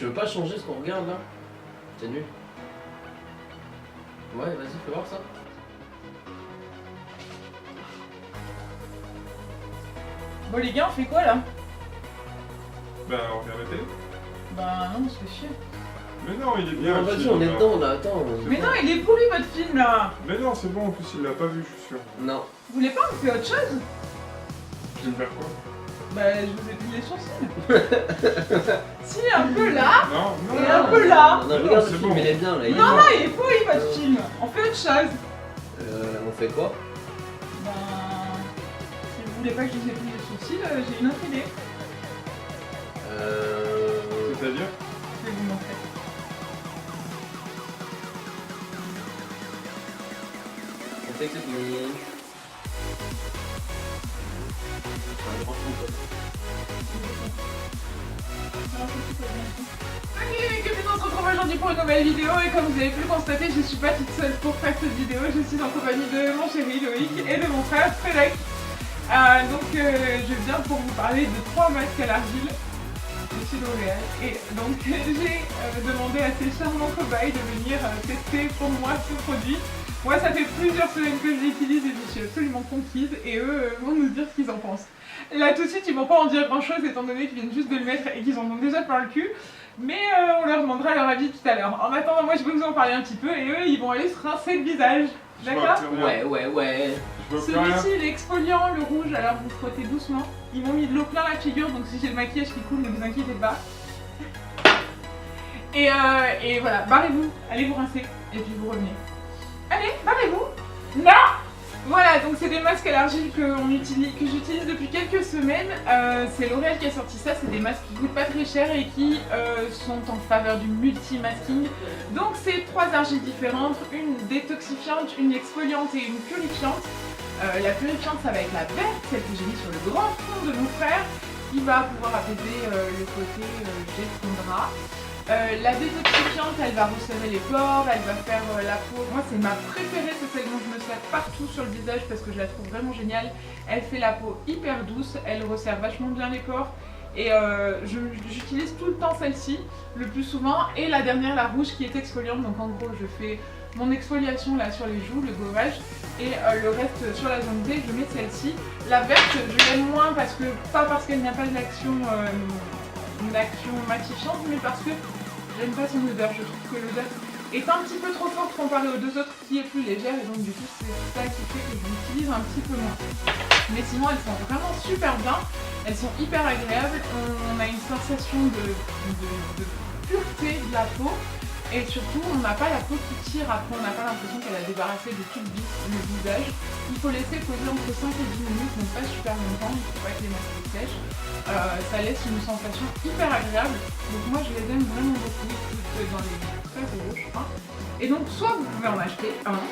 Tu veux pas changer ce qu'on regarde là? C'est nul. Ouais, vas-y, fais voir ça. Bon les gars, on fait quoi là? Bah, on regarde la télé. Bah non, on se fait chier. Mais non, il est bien. Non, le vas-y, film, on est là. dedans là, attends. Mais non, il est pourri votre film là. Mais non, c'est bon, en plus il l'a pas vu, je suis sûr. Non. Vous voulez pas on fait autre chose? Tu veux faire quoi? Bah je vous ai pris les sourcils. Si, un peu là. Non, Et un peu là. Non, Non, regarde c'est le film, bon. il est bien là. Il est Non, bien. non, il est pourri votre film. On fait autre chose. On fait quoi? Ben, si vous voulez pas que je vous ai pris les sourcils, j'ai une autre idée. C'est-à-dire? Je vais vous montrer. On fait que c'est fini. Un grand coup, Ok les copines, on se retrouve aujourd'hui pour une nouvelle vidéo et comme vous avez pu le constater, je suis pas toute seule pour faire cette vidéo, je suis en compagnie de mon chéri Loïc et de mon frère Frédéric. Je viens pour vous parler de 3 masques à l'argile de chez L'Oréal et donc j'ai demandé à ces charmants cobayes de venir tester pour moi ce produit. Moi ça fait plusieurs semaines que je l'utilise et je suis absolument conquise et eux vont nous dire ce qu'ils en pensent. Là tout de suite ils vont pas en dire grand chose étant donné qu'ils viennent juste de le mettre et qu'ils en ont déjà plein le cul. Mais on leur demandera leur avis tout à l'heure. En attendant moi je vais vous en parler un petit peu et eux ils vont aller se rincer le visage. D'accord? Ouais. Je vois plus rien. Celui-ci il est exfoliant, le rouge, alors vous frottez doucement. Ils m'ont mis de l'eau plein la figure donc si j'ai le maquillage qui coule ne vous inquiétez pas. Et voilà, barrez-vous, allez vous rincer et puis vous revenez. Allez, barrez-vous. Non. Voilà, donc c'est des masques à l'argile que j'utilise depuis quelques semaines. C'est L'Oréal qui a sorti ça, c'est des masques qui coûtent pas très cher et qui sont en faveur du multi-masking. Donc c'est 3 argiles différentes, une détoxifiante, une exfoliante et une purifiante. La purifiante ça va être la verte, celle que j'ai mise sur le grand fond de mon frère. Il va pouvoir apaiser le côté jet de drap. La détoxifiante, elle va resserrer les pores, elle va faire la peau. Moi, c'est ma préférée, c'est celle dont je me sers partout sur le visage parce que je la trouve vraiment géniale. Elle fait la peau hyper douce, elle resserre vachement bien les pores. Et j'utilise tout le temps celle-ci, le plus souvent. Et la dernière, la rouge, qui est exfoliante. Donc en gros, je fais mon exfoliation là sur les joues, le gommage. Et le reste sur la zone T, je mets celle-ci. La verte, je l'aime moins parce que, pas parce qu'elle n'a pas une action matifiante, mais parce que j'aime pas son odeur. Je trouve que l'odeur est un petit peu trop forte comparée aux deux autres qui est plus légère et donc du coup c'est ça qui fait que je l'utilise un petit peu moins. Mais sinon elles sont vraiment super bien, elles sont hyper agréables, on a une sensation de pureté de la peau. Et surtout, on n'a pas la peau qui tire après, on n'a pas l'impression qu'elle a débarrassé de tout le visage. Il faut laisser poser entre 5 et 10 minutes, donc pas super longtemps, il ne faut pas que les masques sèchent. Ça laisse une sensation hyper agréable, donc moi je les aime vraiment beaucoup, toutes dans les 13 €, je crois. Et donc soit vous pouvez en acheter un,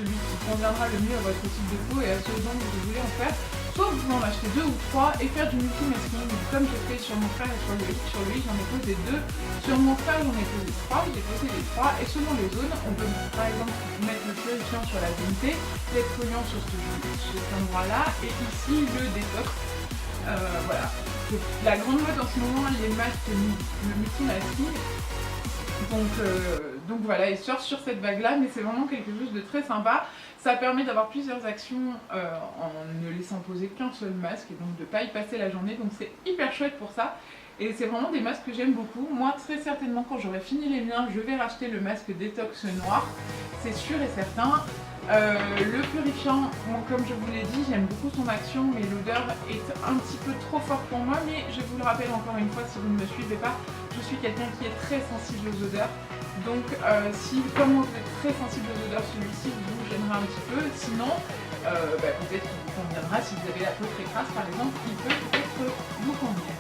celui qui conviendra le mieux à votre type de peau et à ce dont vous voulez en faire, soit vous pouvez en acheter 2 ou 3 et faire du multi-masking, comme j'ai fait sur mon frère et sur lui. Sur lui j'en ai posé 2, sur mon frère j'en ai posé 3, j'ai posé les 3 et selon les zones, on peut par exemple mettre le purifiant sur la zone T, l'exfoliant sur cet endroit-là et ici le détox. Voilà, c'est la grande mode en ce moment, les masques, le multi-masking. Donc voilà, il sort sur cette vague-là, mais c'est vraiment quelque chose de très sympa. Ça permet d'avoir plusieurs actions en ne laissant poser qu'un seul masque et donc de ne pas y passer la journée. Donc c'est hyper chouette pour ça. Et c'est vraiment des masques que j'aime beaucoup. Moi, très certainement, quand j'aurai fini les miens, je vais racheter le masque détox noir. C'est sûr et certain. Le purifiant, bon, comme je vous l'ai dit, j'aime beaucoup son action, mais l'odeur est un petit peu trop forte pour moi. Mais je vous le rappelle encore une fois, si vous ne me suivez pas, je suis quelqu'un qui est très sensible aux odeurs. Donc si, comme vous êtes très sensible aux odeurs, celui-ci vous gênera un petit peu. Sinon, peut-être qu'il vous conviendra. Si vous avez la peau très grasse, par exemple, il peut peut-être vous convenir.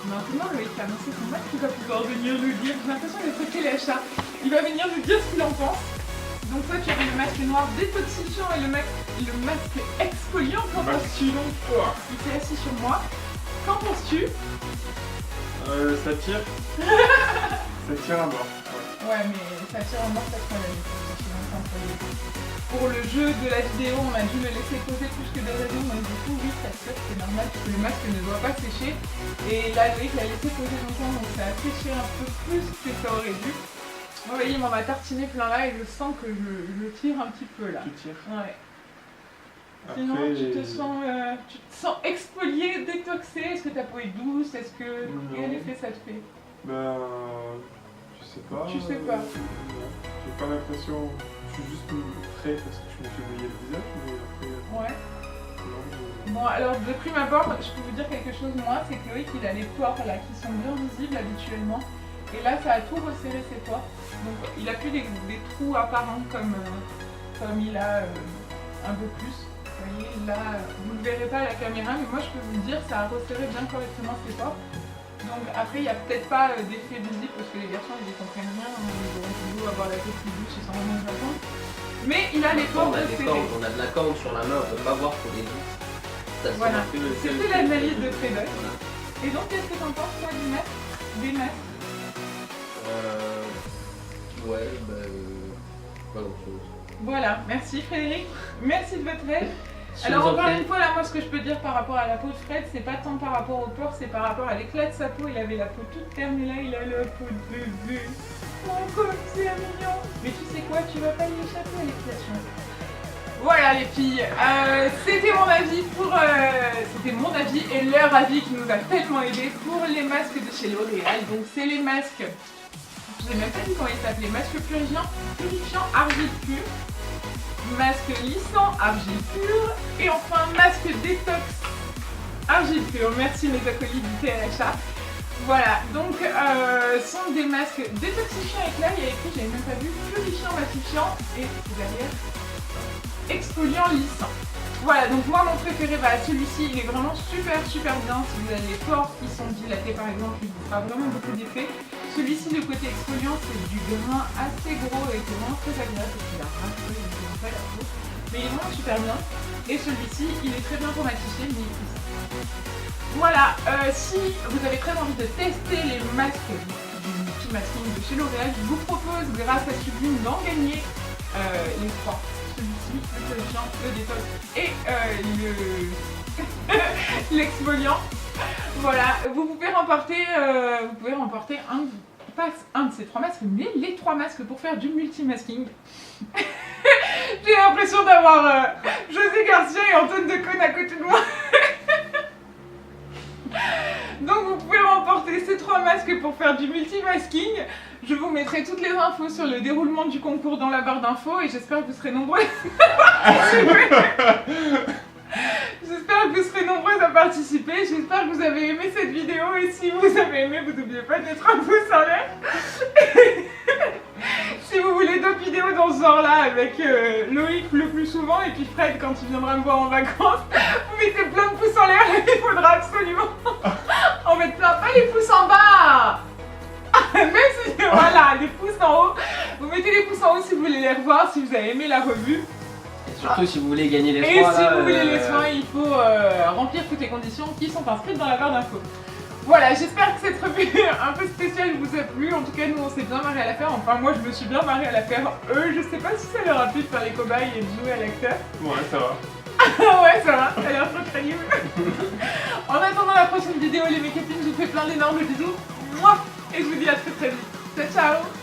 Maintenant, Loïc a annoncé son masque, il va pouvoir venir nous dire. J'ai l'impression d'être Téléachat. Il va venir nous dire ce qu'il en pense. Donc toi, tu avais le masque noir détoxifiant et le masque exfoliant. Qu'en penses-tu? Donc, il s'est assis sur moi. Qu'en penses-tu? Ça tire. Ça tire à mort. Ouais, mais ça tire à mort parce qu'on l'a mis. pour le jeu de la vidéo, on a dû le laisser poser plus que des raisons, donc du coup, oui, ça tire, c'est normal, parce que le masque ne doit pas sécher. Et là, Loïc l'a laissé poser longtemps, donc ça a séché un peu plus que ça aurait dû. Vous voyez, il m'en a tartiné plein là, et je sens que je tire un petit peu là. Tu tires. Ouais. Après, Sinon, tu te sens exfolié, détoxé. Est-ce que ta peau est douce? Est-ce que... Non. Quel effet ça te fait? Ben, je sais pas. Tu sais pas. Non. J'ai pas l'impression. Je suis juste frais parce que je me fais mouiller le visage, mais après. Ouais. Non, Bon, alors de prime abord, je peux vous dire quelque chose, moi, c'est que Loïc, il a les pores là qui sont bien visibles habituellement. Et là, ça a tout resserré ses pores. Donc, il a plus des trous apparents comme il a un peu plus. Vous voyez, là, vous ne le verrez pas à la caméra, mais moi, je peux vous dire, ça a resserré bien correctement ses pores. Donc, après, il n'y a peut-être pas d'effet visible parce que les garçons, ils ne comprennent rien. Ils auront toujours avoir la tête plus douce, ils s'en rendent pas compte. Mais il a les pores resserrés. On a de la corne sur la main, on peut pas voir pour les doutes. Voilà. C'était l'analyse de Frédéric. Voilà. Et donc, qu'est-ce que t'en penses, toi, du masque? Des masques? Ouais, pas grand chose. Voilà, merci Frédéric. Merci de votre aide. Si Alors, vous en encore faites- une fois, là, moi, ce que je peux dire par rapport à la peau de Fred, c'est pas tant par rapport au pores, c'est par rapport à l'éclat de sa peau. Il avait la peau toute terne et là, il a la peau de bébé. Oh, comme c'est mignon. Mais tu sais quoi, tu vas pas y échapper à l'épilation. Voilà les filles, c'était mon avis c'était mon avis et leur avis qui nous a tellement aidé pour les masques de chez L'Oréal. Donc c'est les masques, je vous ai même pas dit comment ils s'appelaient, masque purifiant argile pure, masque lissant argile pure et enfin masque détox argile pure. Merci mes acolytes du TLHA. Voilà, donc sont des masques détoxifiants avec là, il y a écrit, j'avais même pas vu, purifiant, matifiant et derrière exfoliant lissant. Voilà, donc moi mon préféré, celui-ci il est vraiment super bien. Si vous avez les pores qui sont dilatés par exemple, il vous fera vraiment beaucoup d'effet. Celui-ci, le côté exfoliant, c'est du grain assez gros et c'est vraiment très agréable parce qu'il a raflé, il ne pas la peau. Mais il est vraiment super bien. Et celui-ci, il est très bien pour matifier, mais il pousse. Voilà, si vous avez très envie de tester les masques du multi-masking de chez L'Oréal, je vous propose grâce à Sublime d'en gagner les trois. Celui-ci, le purifiant, le détox et l'exfoliant. Voilà, vous pouvez remporter un de ces trois masques, mais les trois masques pour faire du multi-masking. J'ai l'impression d'avoir José Garcia et Antoine Decaune à côté de moi. Donc vous pouvez remporter ces trois masques pour faire du multi-masking. Je vous mettrai toutes les infos sur le déroulement du concours dans la barre d'infos et j'espère que vous serez nombreux à J'espère que vous serez nombreux à participer. J'espère que vous avez aimé cette vidéo et si vous avez aimé, vous n'oubliez pas de mettre un pouce en l'air. Si vous voulez d'autres vidéos dans ce genre-là avec Loïc le plus souvent et puis Fred quand il viendra me voir en vacances, vous mettez plein de pouces en l'air et il faudra absolument en mettre plein. Pas les pouces en bas. Même si, voilà, les pouces en haut. Vous mettez les pouces en haut si vous voulez les revoir, si vous avez aimé la revue. Et surtout si vous voulez gagner les Et soins. si là, vous voulez les soins, il faut remplir toutes les conditions qui sont inscrites dans la barre d'infos. Voilà, j'espère que cette revue un peu spéciale vous a plu. En tout cas, nous on s'est bien marré à la faire. Enfin, moi je me suis bien marré à la faire. Eux, je sais pas si ça leur a plu de faire les cobayes et de jouer à l'acteur. Ouais, ça va. Ah ouais, ça va, ça a l'air trop crédible. En attendant la prochaine vidéo, les make-upines, je vous fais plein d'énormes bisous. Mouah. Et je vous dis à très vite. Ciao, ciao.